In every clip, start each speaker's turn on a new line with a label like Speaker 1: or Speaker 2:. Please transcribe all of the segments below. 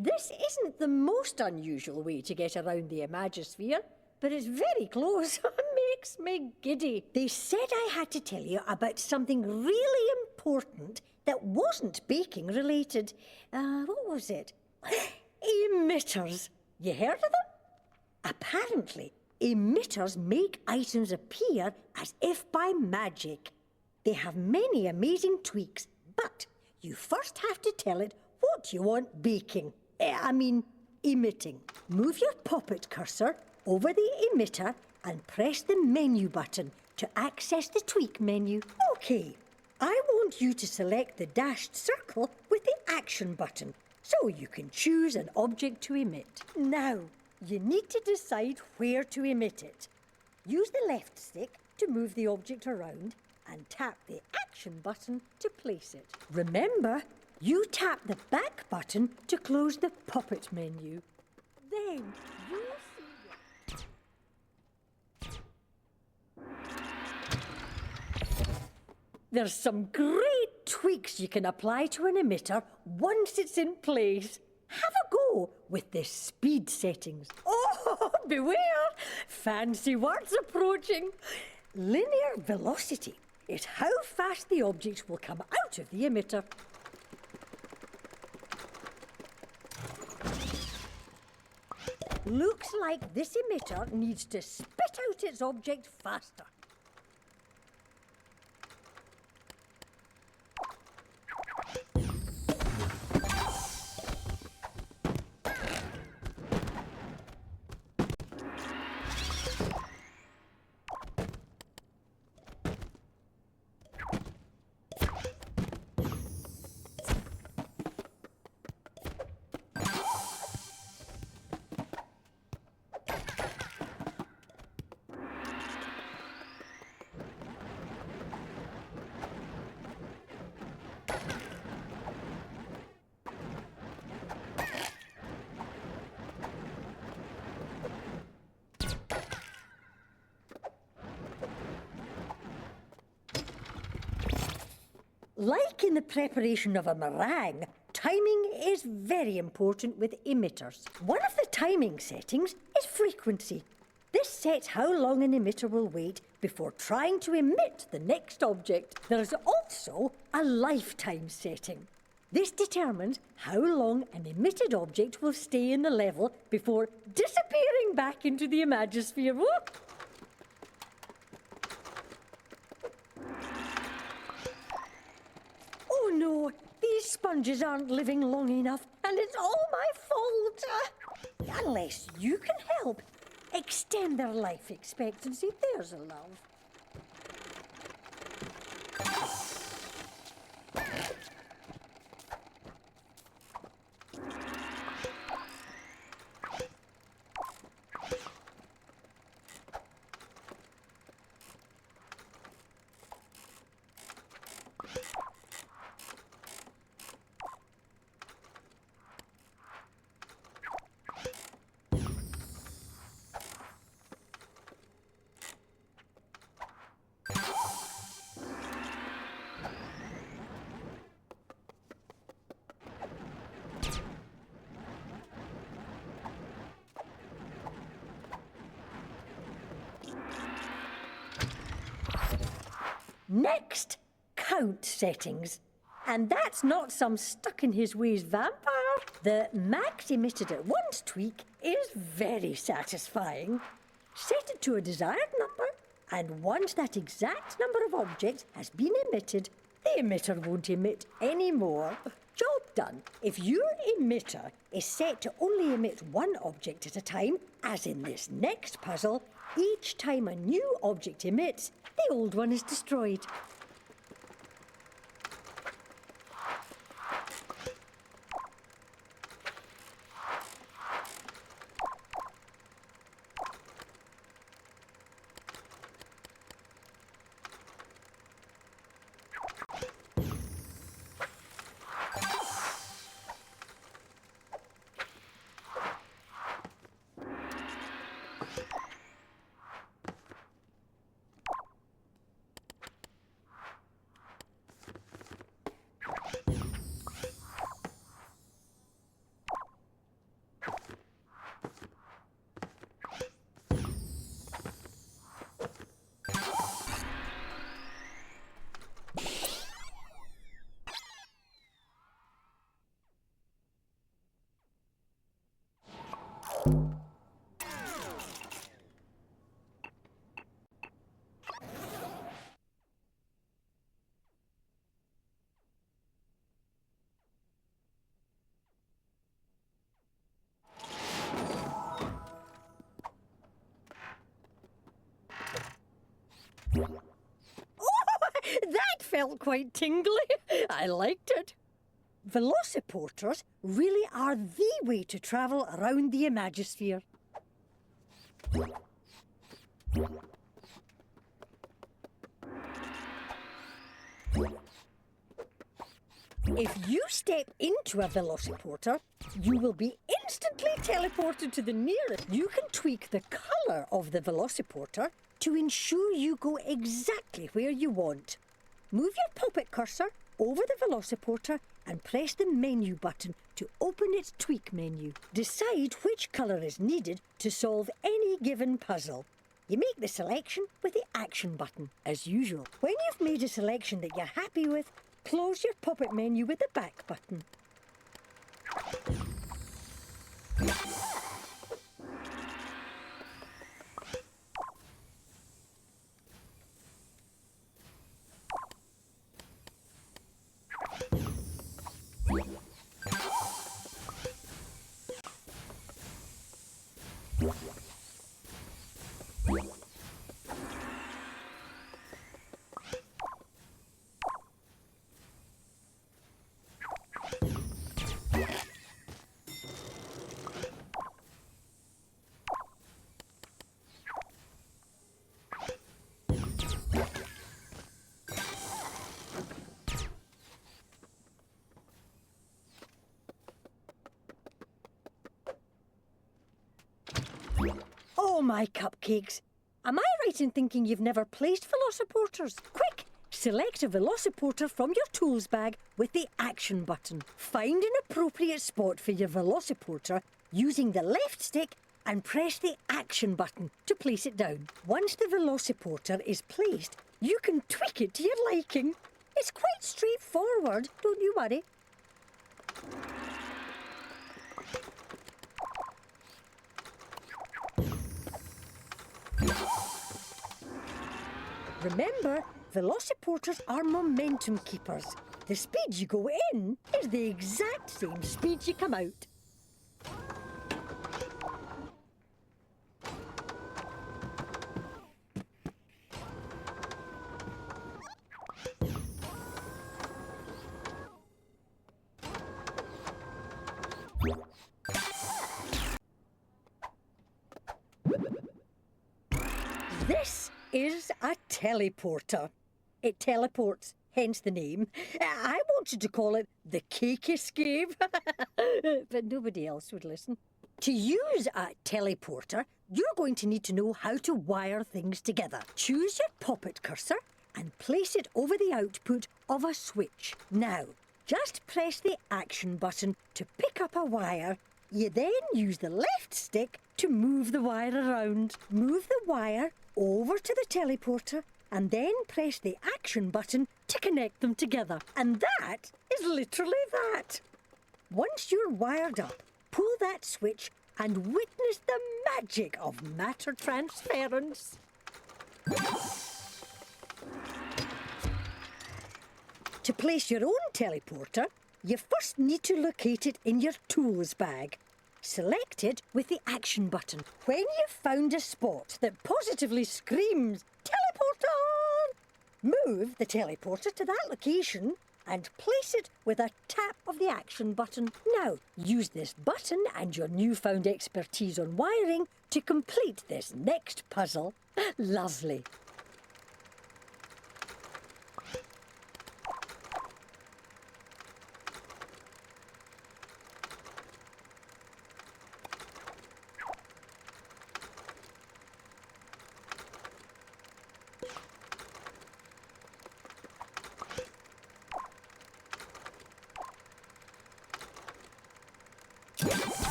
Speaker 1: This isn't the most unusual way to get around the Imagisphere, but it's very close. Makes me giddy. They said I had to tell you about something really important that wasn't baking related. What was it? Emitters. You heard of them? Apparently, emitters make items appear as if by magic. They have many amazing tweaks, but you first have to tell it what you want baking. Emitting. Move your popit cursor over the emitter and press the menu button to access the tweak menu. OK, I want you to select the dashed circle with the action button so you can choose an object to emit. Now, you need to decide where to emit it. Use the left stick to move the object around and tap the action button to place it. Remember, you tap the back button to close the popit menu. Then you'll see there's some great tweaks you can apply to an emitter once it's in place. Have a go with the speed settings. Oh, beware! Fancy words approaching. Linear velocity is how fast the object will come out of the emitter. Looks like this emitter needs to spit out its object faster. Like in the preparation of a meringue, timing is very important with emitters. One of the timing settings is frequency. This sets how long an emitter will wait before trying to emit the next object. There is also a lifetime setting. This determines how long an emitted object will stay in the level before disappearing back into the Imagisphere. Whoop! Oh no, these sponges aren't living long enough, and it's all my fault. Unless you can help extend their life expectancy, there's a love. Next, count settings. And that's not some stuck-in-his-ways vampire. The max emitted at once tweak is very satisfying. Set it to a desired number, and once that exact number of objects has been emitted, the emitter won't emit any more. Job done. If your emitter is set to only emit one object at a time, as in this next puzzle, each time a new object emits, the old one is destroyed. felt quite tingly. I liked it. Velociporters really are the way to travel around the Imagisphere. If you step into a Velociporter, you will be instantly teleported to the nearest. You can tweak the colour of the Velociporter to ensure you go exactly where you want. Move your popit cursor over the Velociporter and press the menu button to open its tweak menu. Decide which colour is needed to solve any given puzzle. You make the selection with the action button, as usual. When you've made a selection that you're happy with, close your popit menu with the back button. Oh, my cupcakes. Am I right in thinking you've never placed Velociporters? Quick! Select a Velociporter from your tools bag with the action button. Find an appropriate spot for your Velociporter using the left stick and press the action button to place it down. Once the Velociporter is placed, you can tweak it to your liking. It's quite straightforward, don't you worry. Remember, Velociporters are momentum keepers. The speed you go in is the exact same speed you come out. This is a teleporter. It teleports, hence the name. I wanted to call it the Cake Escape, but nobody else would listen. To use a teleporter, you're going to need to know how to wire things together. Choose your popit cursor and place it over the output of a switch. Now, just press the action button to pick up a wire. You then use the left stick to move the wire around. Move the wire over to the teleporter and then press the action button to connect them together. And that is literally that. Once you're wired up, pull that switch and witness the magic of matter transference. To place your own teleporter, you first need to locate it in your tools bag. Select it with the action button. When you've found a spot that positively screams, teleporter, move the teleporter to that location and place it with a tap of the action button. Now, use this button and your newfound expertise on wiring to complete this next puzzle. Lovely.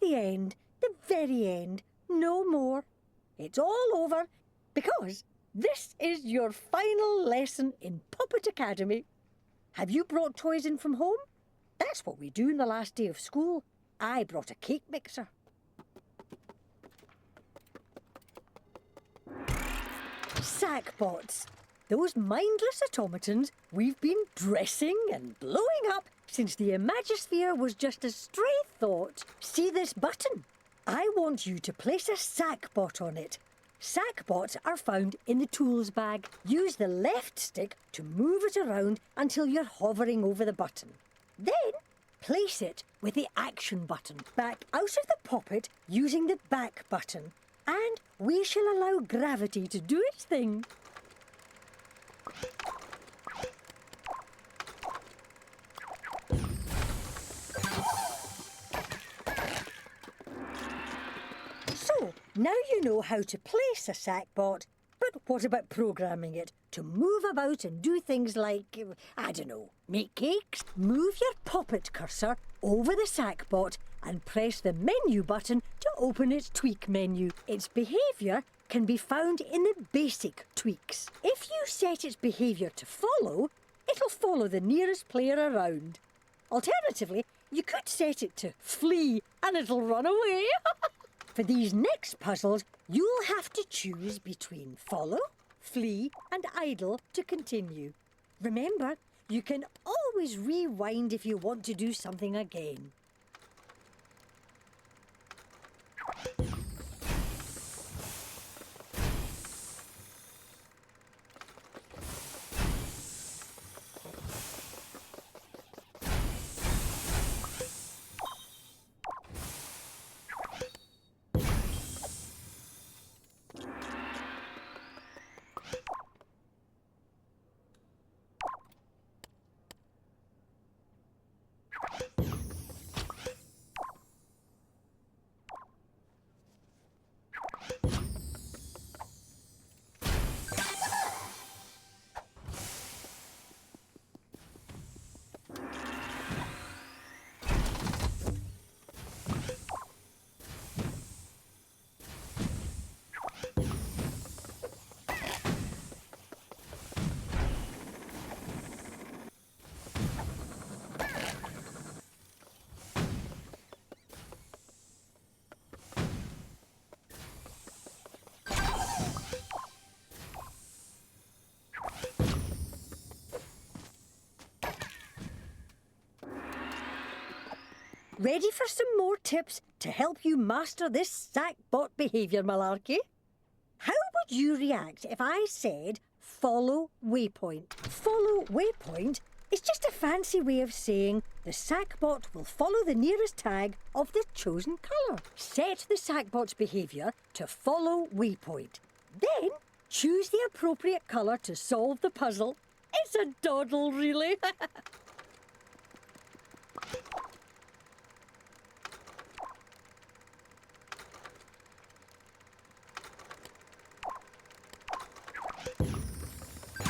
Speaker 1: the end, the very end, no more. It's all over because this is your final lesson in Puppet Academy. Have you brought toys in from home? That's what we do on the last day of school. I brought a cake mixer. Sackbots. Those mindless automatons we've been dressing and blowing up since the Imagisphere was just a stray thought. See this button? I want you to place a sackbot on it. Sackbots are found in the tools bag. Use the left stick to move it around until you're hovering over the button. Then place it with the action button back out of the poppet using the back button. And we shall allow gravity to do its thing. So, now you know how to place a sackbot, but what about programming it to move about and do things like, I don't know, make cakes? Move your poppet cursor over the sackbot and press the menu button to open its tweak menu. Its behaviour can be found in the basic tweaks. If you set its behaviour to follow, it'll follow the nearest player around. Alternatively, you could set it to flee and it'll run away. For these next puzzles, you'll have to choose between follow, flee and idle to continue. Remember, you can always rewind if you want to do something again. Ready for some more tips to help you master this sackbot behaviour malarkey? How would you react if I said follow waypoint? Follow waypoint is just a fancy way of saying the sackbot will follow the nearest tag of the chosen colour. Set the sackbot's behaviour to follow waypoint. Then choose the appropriate colour to solve the puzzle. It's a doddle, really.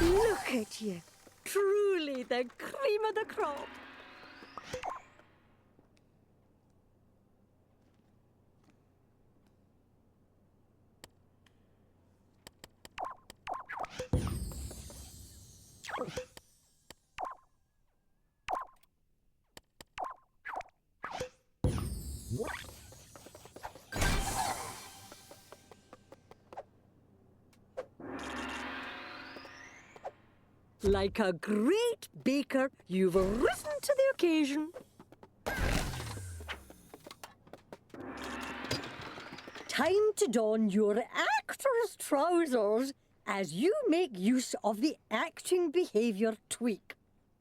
Speaker 1: Look at you. Truly the cream of the crop. Like a great baker, you've risen to the occasion. Time to don your actor's trousers as you make use of the acting behaviour tweak.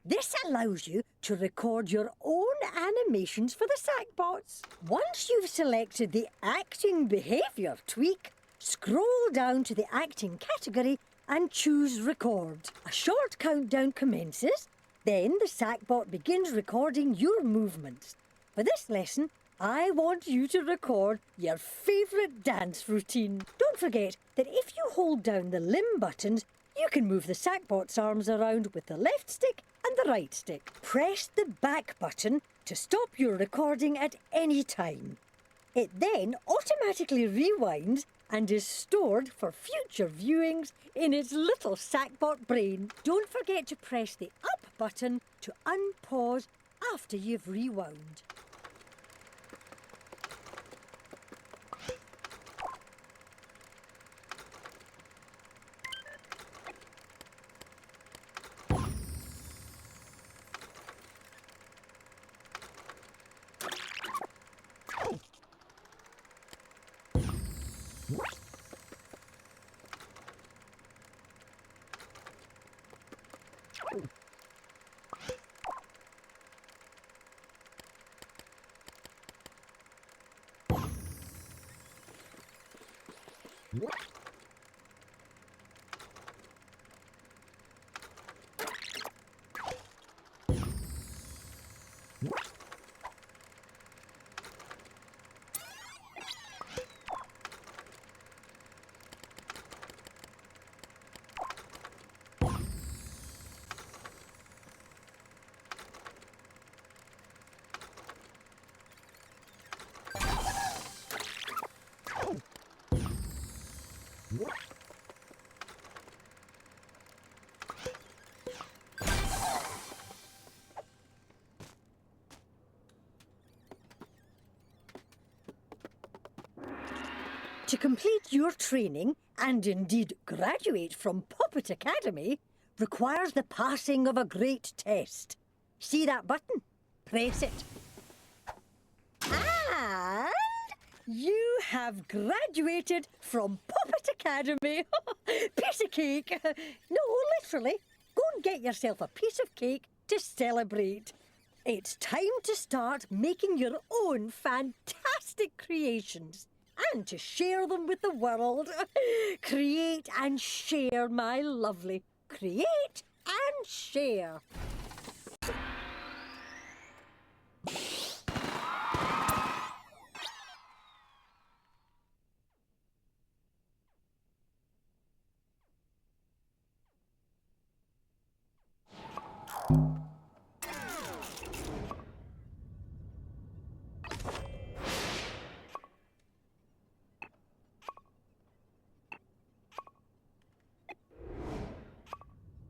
Speaker 1: This allows you to record your own animations for the sackbots. Once you've selected the acting behaviour tweak, scroll down to the acting category and choose record. A short countdown commences, then the sackbot begins recording your movements. For this lesson, I want you to record your favourite dance routine. Don't forget that if you hold down the limb buttons, you can move the sackbot's arms around with the left stick and the right stick. Press the back button to stop your recording at any time. It then automatically rewinds and is stored for future viewings in its little sackbot brain. Don't forget to press the up button to unpause after you've rewound. To complete your training, and indeed graduate from Popit Academy, requires the passing of a great test. See that button? Press it. And you have graduated from Popit Academy. Piece of cake. No, literally. Go and get yourself a piece of cake to celebrate. It's time to start making your own fantastic creations and to share them with the world. Create and share, my lovely. Create and share.